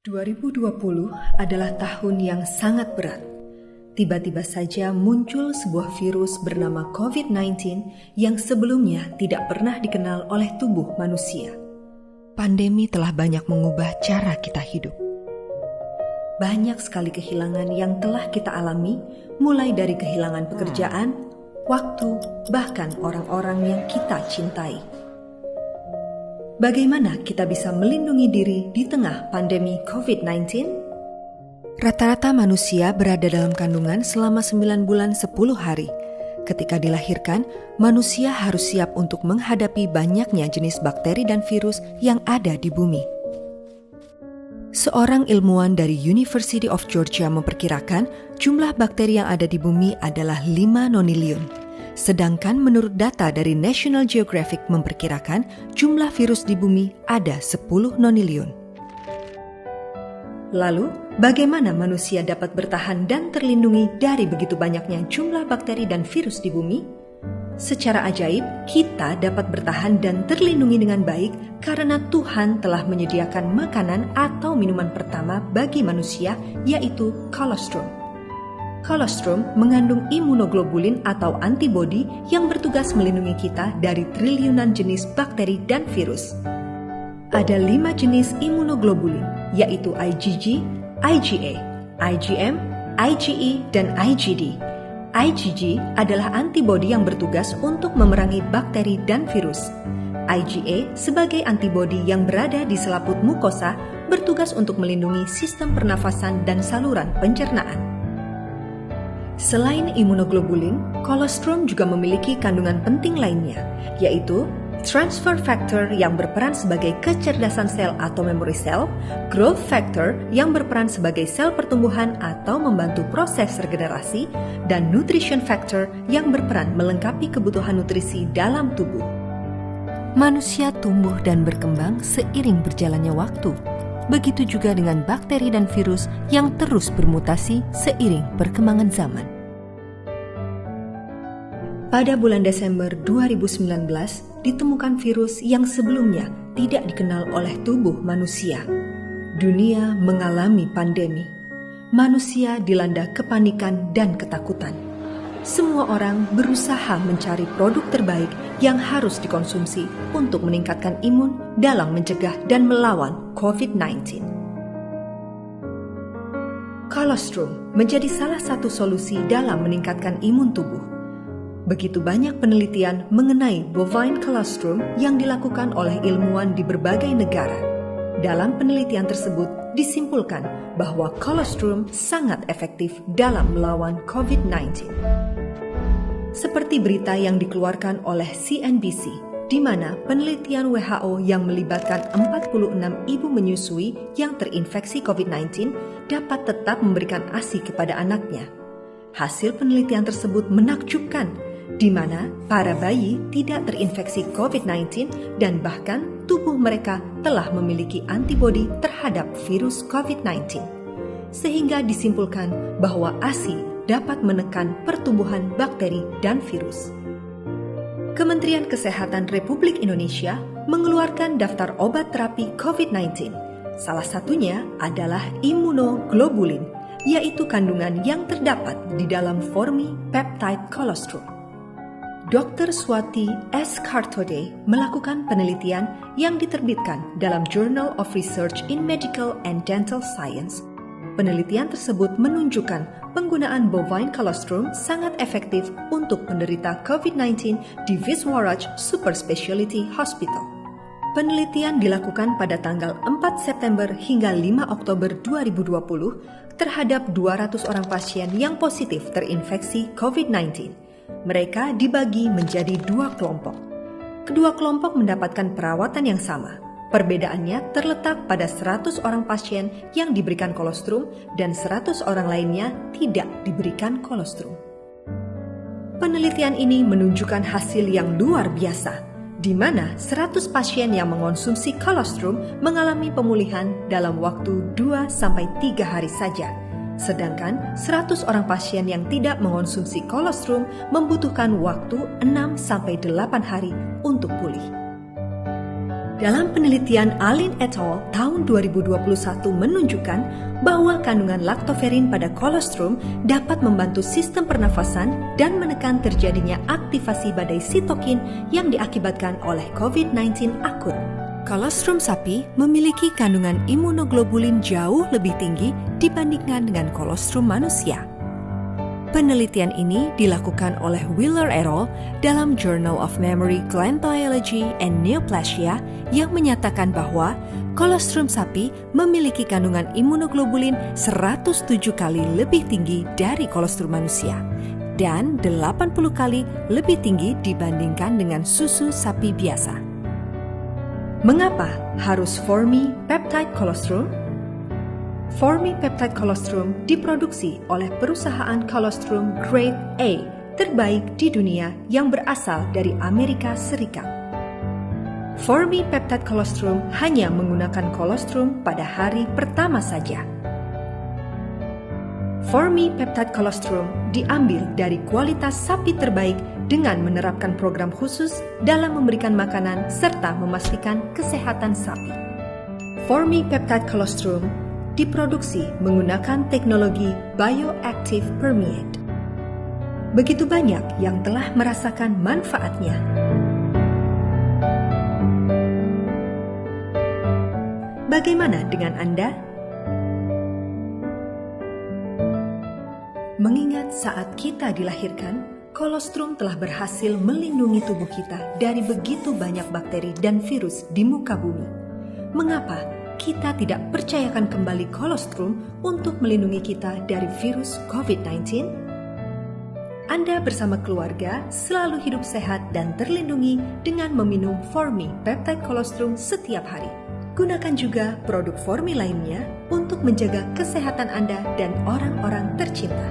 2020 adalah tahun yang sangat berat. Tiba-tiba saja muncul sebuah virus bernama COVID-19 yang sebelumnya tidak pernah dikenal oleh tubuh manusia. Pandemi telah banyak mengubah cara kita hidup. Banyak sekali kehilangan yang telah kita alami, mulai dari kehilangan pekerjaan, waktu, bahkan orang-orang yang kita cintai. Bagaimana kita bisa melindungi diri di tengah pandemi COVID-19? Rata-rata manusia berada dalam kandungan selama 9 bulan 10 hari. Ketika dilahirkan, manusia harus siap untuk menghadapi banyaknya jenis bakteri dan virus yang ada di bumi. Seorang ilmuwan dari University of Georgia memperkirakan jumlah bakteri yang ada di bumi adalah 5 nonilion. Sedangkan menurut data dari National Geographic memperkirakan jumlah virus di bumi ada 10 nonilion. Lalu, bagaimana manusia dapat bertahan dan terlindungi dari begitu banyaknya jumlah bakteri dan virus di bumi? Secara ajaib, kita dapat bertahan dan terlindungi dengan baik karena Tuhan telah menyediakan makanan atau minuman pertama bagi manusia, yaitu kolostrum. Kolostrum mengandung imunoglobulin atau antibodi yang bertugas melindungi kita dari triliunan jenis bakteri dan virus. Ada 5 jenis imunoglobulin, yaitu IgG, IgA, IgM, IgE, dan IgD. IgG adalah antibodi yang bertugas untuk memerangi bakteri dan virus. IgA sebagai antibodi yang berada di selaput mukosa bertugas untuk melindungi sistem pernafasan dan saluran pencernaan. Selain imunoglobulin, kolostrum juga memiliki kandungan penting lainnya, yaitu transfer factor yang berperan sebagai kecerdasan sel atau memori sel, growth factor yang berperan sebagai sel pertumbuhan atau membantu proses regenerasi, dan nutrition factor yang berperan melengkapi kebutuhan nutrisi dalam tubuh. Manusia tumbuh dan berkembang seiring berjalannya waktu. Begitu juga dengan bakteri dan virus yang terus bermutasi seiring perkembangan zaman. Pada bulan Desember 2019, ditemukan virus yang sebelumnya tidak dikenal oleh tubuh manusia. Dunia mengalami pandemi. Manusia dilanda kepanikan dan ketakutan. Semua orang berusaha mencari produk terbaik yang harus dikonsumsi untuk meningkatkan imun dalam mencegah dan melawan COVID-19. Kolostrum menjadi salah satu solusi dalam meningkatkan imun tubuh. Begitu banyak penelitian mengenai bovine colostrum yang dilakukan oleh ilmuwan di berbagai negara. Dalam penelitian tersebut disimpulkan bahwa kolostrum sangat efektif dalam melawan COVID-19. Seperti berita yang dikeluarkan oleh CNBC, di mana penelitian WHO yang melibatkan 46 ibu menyusui yang terinfeksi COVID-19 dapat tetap memberikan ASI kepada anaknya. Hasil penelitian tersebut menakjubkan, di mana para bayi tidak terinfeksi COVID-19 dan bahkan tubuh mereka telah memiliki antibodi terhadap virus COVID-19. Sehingga disimpulkan bahwa ASI dapat menekan pertumbuhan bakteri dan virus. Kementerian Kesehatan Republik Indonesia mengeluarkan daftar obat terapi COVID-19. Salah satunya adalah imunoglobulin, yaitu kandungan yang terdapat di dalam formi peptide kolostrum. Dr. Swati S. Kartode melakukan penelitian yang diterbitkan dalam Journal of Research in Medical and Dental Science. Penelitian tersebut menunjukkan penggunaan bovine colostrum sangat efektif untuk penderita COVID-19 di Viswaraj Super Specialty Hospital. Penelitian dilakukan pada tanggal 4 September hingga 5 Oktober 2020 terhadap 200 orang pasien yang positif terinfeksi COVID-19. Mereka dibagi menjadi 2 kelompok. Kedua kelompok mendapatkan perawatan yang sama. Perbedaannya terletak pada 100 orang pasien yang diberikan kolostrum dan 100 orang lainnya tidak diberikan kolostrum. Penelitian ini menunjukkan hasil yang luar biasa, di mana 100 pasien yang mengonsumsi kolostrum mengalami pemulihan dalam waktu 2-3 hari saja. Sedangkan 100 orang pasien yang tidak mengonsumsi kolostrum membutuhkan waktu 6-8 hari untuk pulih. Dalam penelitian Alin et al. Tahun 2021 menunjukkan bahwa kandungan laktoferin pada kolostrum dapat membantu sistem pernafasan dan menekan terjadinya aktivasi badai sitokin yang diakibatkan oleh COVID-19 akut. Kolostrum sapi memiliki kandungan imunoglobulin jauh lebih tinggi dibandingkan dengan kolostrum manusia. Penelitian ini dilakukan oleh Wheeler et al. Dalam Journal of Mammary Gland Biology and Neoplasia yang menyatakan bahwa kolostrum sapi memiliki kandungan imunoglobulin 107 kali lebih tinggi dari kolostrum manusia dan 80 kali lebih tinggi dibandingkan dengan susu sapi biasa. Mengapa harus Formi peptide colostrum? Formi peptide colostrum diproduksi oleh perusahaan kolostrum Grade A terbaik di dunia yang berasal dari Amerika Serikat. Formi peptide colostrum hanya menggunakan kolostrum pada hari pertama saja. Formi peptide colostrum diambil dari kualitas sapi terbaik dengan menerapkan program khusus dalam memberikan makanan serta memastikan kesehatan sapi. Formi peptide colostrum diproduksi menggunakan teknologi bioactive permeate. Begitu banyak yang telah merasakan manfaatnya. Bagaimana dengan Anda? Mengingat saat kita dilahirkan, kolostrum telah berhasil melindungi tubuh kita dari begitu banyak bakteri dan virus di muka bumi. Mengapa kita tidak percayakan kembali kolostrum untuk melindungi kita dari virus COVID-19? Anda bersama keluarga selalu hidup sehat dan terlindungi dengan meminum Formi peptide colostrum setiap hari. Gunakan juga produk Formi lainnya untuk menjaga kesehatan Anda dan orang-orang tercinta.